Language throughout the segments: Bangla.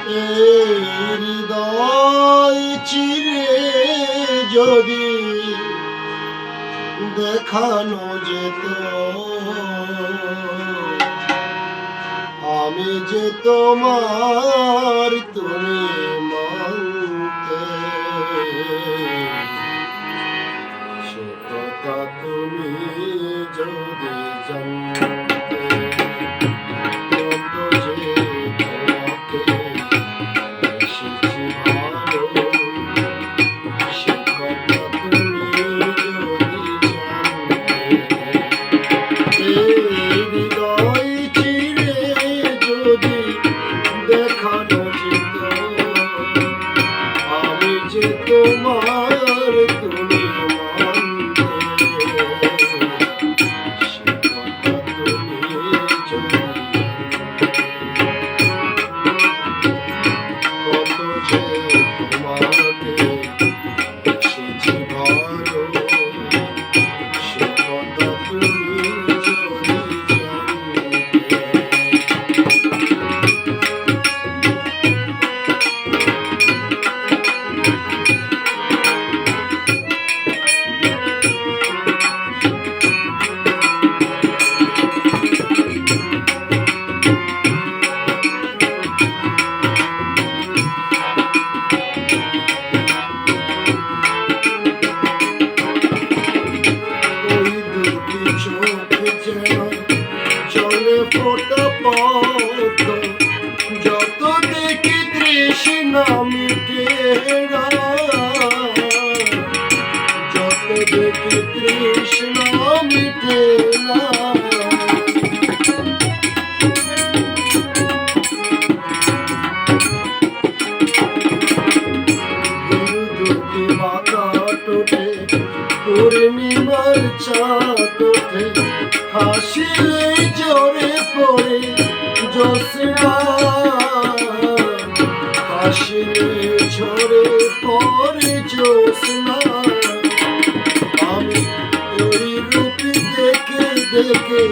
এই হৃদয় চিরে যদি দেখানো যেত আমি যে তোমার, তুমি মানতে, সে কথা তুমি যদি জানতে, কত যে তোমাকে বেশেছি ভালো, সে কথা তুমি যদি জানতে। এই হৃদয় চিরে যদি দেখানো যেত আমি যে তোমার, তুমি মানতে, সে কথা তুমি যদি কত যে তোমাকে বেশেছি ভালো, সে কথা তুমি যদি চলে ফোটা পথ, যত দেখি তৃষ্ণা মিটে না, যত দেখি তৃষ্ণা মিটে না। দুটি বাঁকা টোটে পূর্ণিমার চাঁদ ওঠে, হাসিলে জোরে পড়ে জ্যোৎস্না, হাসিলে ঝরে পড়ে জ্যোৎস্না। আমি এই রূপ দেখে দেখে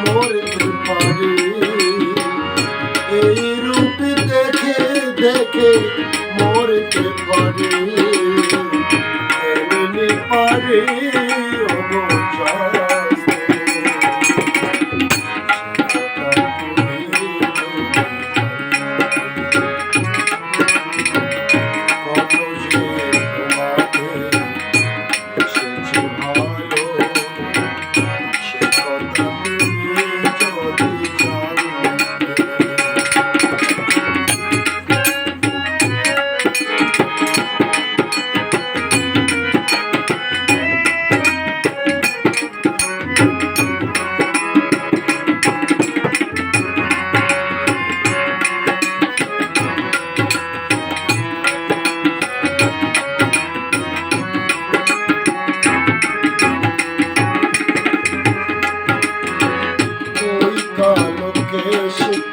মরতে পারি, এই রূপ দেখে দেখে মরতে পারি, এমনি পারি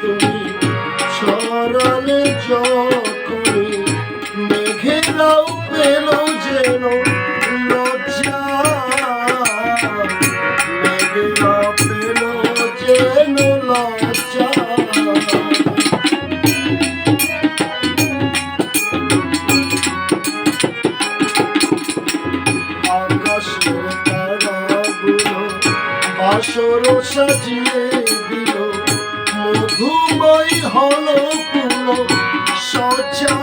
তুমি ছড়ালে যখনই মেঘেরাও পেল যেন লজ্জা, মেঘেরা পেল যেন লজ্জা। আকাশের তারাগুলো বাসর সাজিয়ে দিল, মধুময় হলো পুরো সজ্জা।